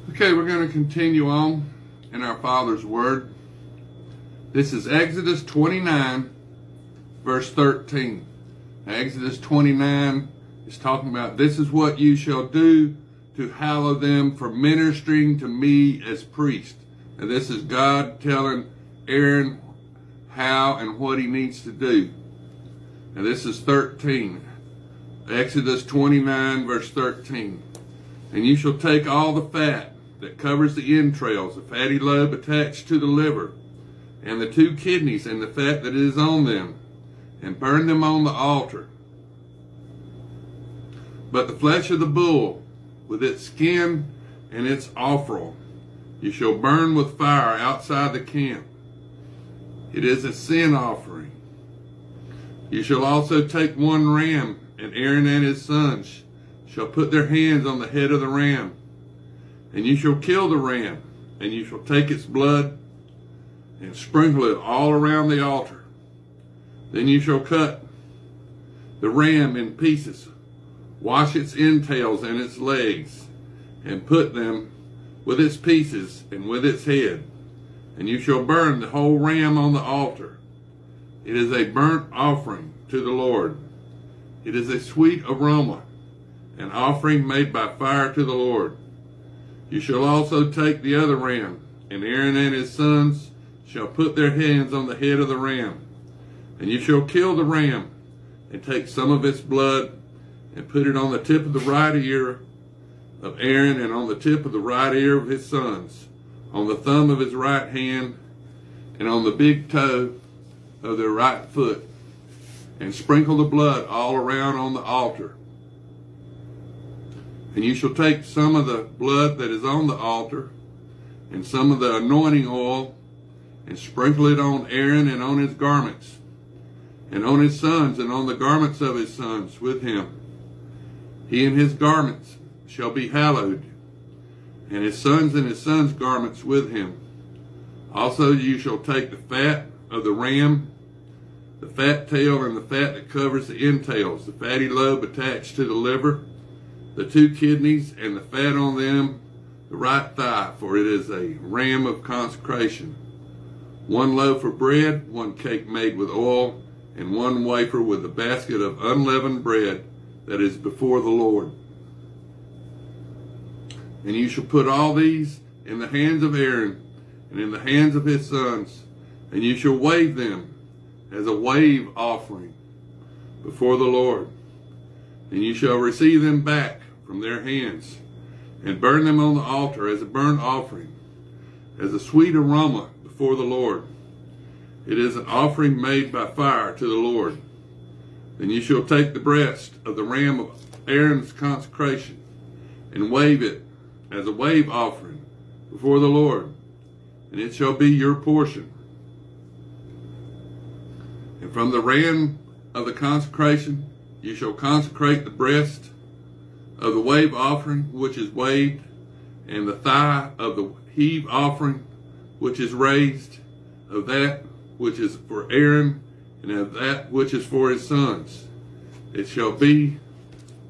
Okay, we're going to continue on in our Father's Word. This is Exodus 29, verse 13. Exodus 29 is talking about, this is what you shall do to hallow them for ministering to me as priest. And this is God telling Aaron how and what he needs to do. And this is 13. Exodus 29, verse 13. And you shall take all the fat that covers the entrails, the fatty lobe attached to the liver, and the 2 kidneys and the fat that is on them, and burn them on the altar. But the flesh of the bull, with its skin and its offal, you shall burn with fire outside the camp. It is a sin offering. You shall also take 1 ram, and Aaron and his sons shall put their hands on the head of the ram. And you shall kill the ram, and you shall take its blood and sprinkle it all around the altar. Then you shall cut the ram in pieces, wash its entrails and its legs, and put them with its pieces and with its head. And you shall burn the whole ram on the altar. It is a burnt offering to the Lord. It is a sweet aroma, an offering made by fire to the Lord. You shall also take the other ram, and Aaron and his sons shall put their hands on the head of the ram. And you shall kill the ram, and take some of its blood, and put it on the tip of the right ear of Aaron, and on the tip of the right ear of his sons, on the thumb of his right hand, and on the big toe of their right foot, and sprinkle the blood all around on the altar. And you shall take some of the blood that is on the altar, and some of the anointing oil, and sprinkle it on Aaron and on his garments, and on his sons, and on the garments of his sons with him. He and his garments shall be hallowed, and his sons' garments with him. Also you shall take the fat of the ram, the fat tail, and the fat that covers the entrails, the fatty lobe attached to the liver, the 2 kidneys, and the fat on them, the right thigh, for it is a ram of consecration. 1 loaf of bread, 1 cake made with oil, and 1 wafer with a basket of unleavened bread that is before the Lord. And you shall put all these in the hands of Aaron and in the hands of his sons, and you shall wave them as a wave offering before the Lord. And you shall receive them back from their hands, and burn them on the altar as a burnt offering, as a sweet aroma before the Lord. It is an offering made by fire to the Lord. Then you shall take the breast of the ram of Aaron's consecration, and wave it as a wave offering before the Lord, and it shall be your portion. And from the ram of the consecration you shall consecrate the breast of the wave offering which is waved, and the thigh of the heave offering which is raised, of that which is for Aaron, and of that which is for his sons. It shall be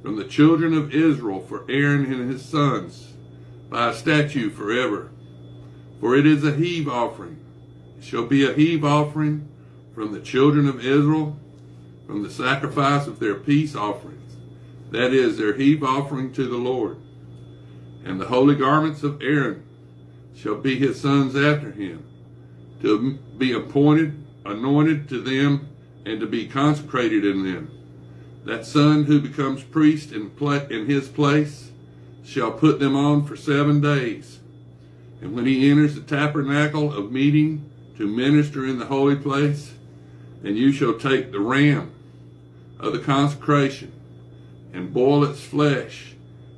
from the children of Israel for Aaron and his sons, by a statute forever. For it is a heave offering. It shall be a heave offering from the children of Israel, from the sacrifice of their peace offerings, that is, their heave offering to the Lord. And the holy garments of Aaron shall be his sons after him, to be anointed to them, and to be consecrated in them. That son who becomes priest in his place shall put them on for 7 days. And when he enters the tabernacle of meeting to minister in the holy place, and you shall take the ram of the consecration, and boil its flesh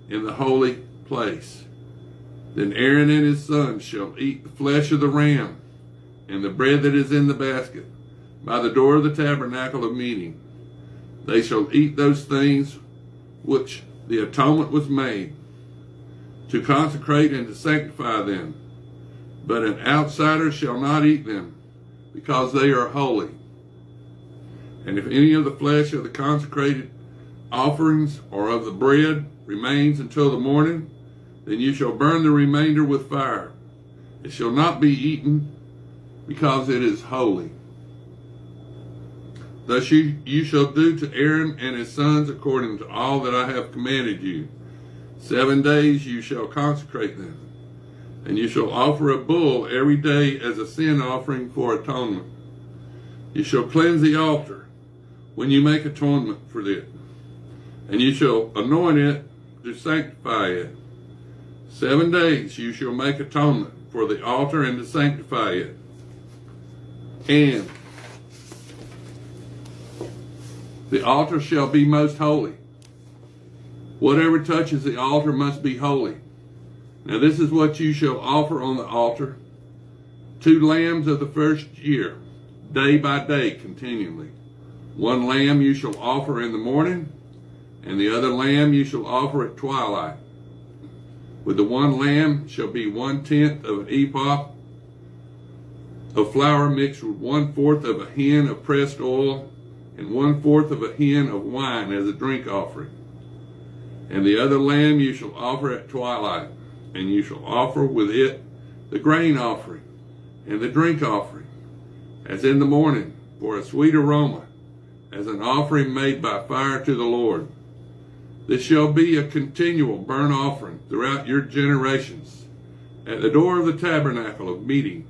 in the holy place. Then Aaron and his sons shall eat the flesh of the ram, and the bread that is in the basket, by the door of the tabernacle of meeting. They shall eat those things which the atonement was made, to consecrate and to sanctify them. But an outsider shall not eat them, because they are holy. And if any of the flesh of the consecrated offerings or of the bread remains until the morning, then you shall burn the remainder with fire. It shall not be eaten, because it is holy. Thus you shall do to Aaron and his sons according to all that I have commanded you. 7 days you shall consecrate them, and you shall offer a bull every day as a sin offering for atonement. You shall cleanse the altar when you make atonement for it, and you shall anoint it to sanctify it. 7 days you shall make atonement for the altar and to sanctify it. And the altar shall be most holy. Whatever touches the altar must be holy. Now this is what you shall offer on the altar: 2 lambs of the first year, day by day continually. 1 lamb you shall offer in the morning, and the other lamb you shall offer at twilight. With the 1 lamb shall be 1/10 of an ephah of flour mixed with 1/4 of a hin of pressed oil, and 1/4 of a hin of wine as a drink offering. And the other lamb you shall offer at twilight, and you shall offer with it the grain offering and the drink offering, as in the morning, for a sweet aroma, as an offering made by fire to the Lord. This shall be a continual burnt offering throughout your generations, at the door of the tabernacle of meeting,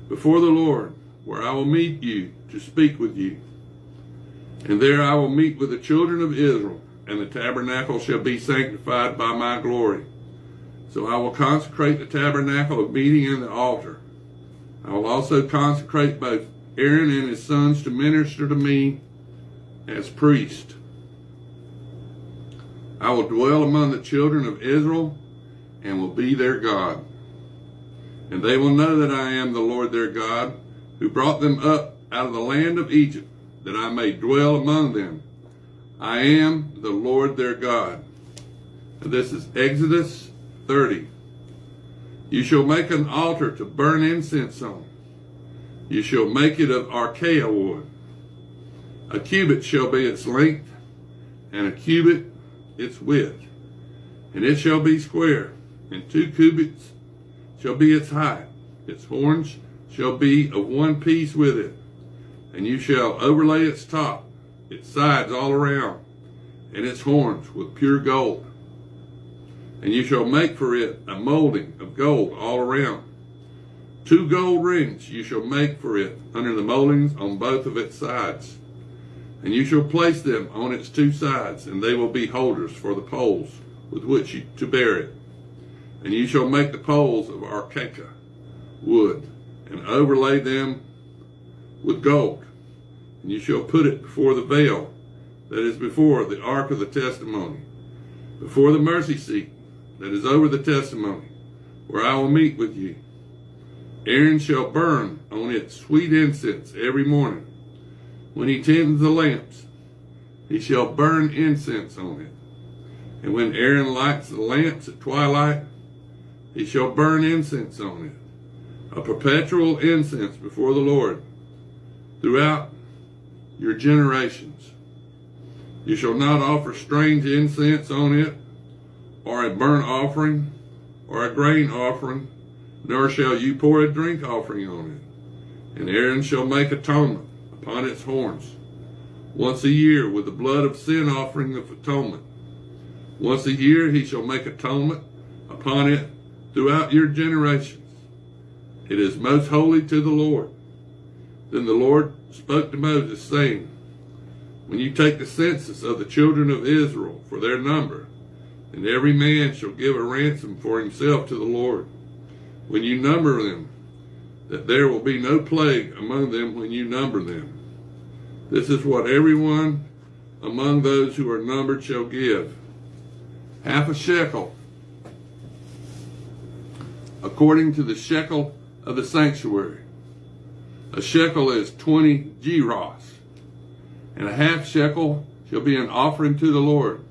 before the Lord, where I will meet you to speak with you. And there I will meet with the children of Israel, and the tabernacle shall be sanctified by my glory. So I will consecrate the tabernacle of meeting and the altar. I will also consecrate both Aaron and his sons to minister to me as priest. I will dwell among the children of Israel and will be their God. And they will know that I am the Lord their God, who brought them up out of the land of Egypt, that I may dwell among them. I am the Lord their God. And this is Exodus 30. You shall make an altar to burn incense on. You shall make it of acacia wood. A cubit shall be its length, and a cubit its width. And it shall be square, and 2 cubits shall be its height. Its horns shall be of 1 piece with it. And you shall overlay its top, its sides all around, and its horns with pure gold. And you shall make for it a molding of gold all around. 2 gold rings you shall make for it under the moldings on both of its sides. And you shall place them on its 2 sides, and they will be holders for the poles with which to bear it. And you shall make the poles of acacia wood, and overlay them with gold. And you shall put it before the veil that is before the ark of the testimony, before the mercy seat that is over the testimony, where I will meet with you. Aaron shall burn on it sweet incense every morning. When he tends the lamps, he shall burn incense on it. And when Aaron lights the lamps at twilight, he shall burn incense on it, a perpetual incense before the Lord throughout your generations. You shall not offer strange incense on it, or a burnt offering, or a grain offering, nor shall you pour a drink offering on it. And Aaron shall make atonement upon its horns once a year with the blood of sin offering of atonement. Once a year he shall make atonement upon it throughout your generations. It is most holy to the Lord. Then the Lord spoke to Moses, saying, when you take the census of the children of Israel for their number, and every man shall give a ransom for himself to the Lord, when you number them, that there will be no plague among them when you number them. This is what everyone among those who are numbered shall give: half a shekel, according to the shekel of the sanctuary. A shekel is 20 gerahs, and a half shekel shall be an offering to the Lord.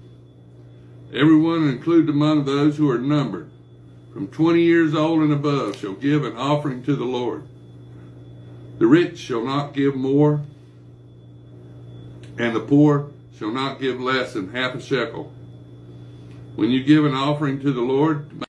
Everyone included among those who are numbered, from 20 years old and above, shall give an offering to the Lord. The rich shall not give more, and the poor shall not give less than half a shekel. When you give an offering to the Lord,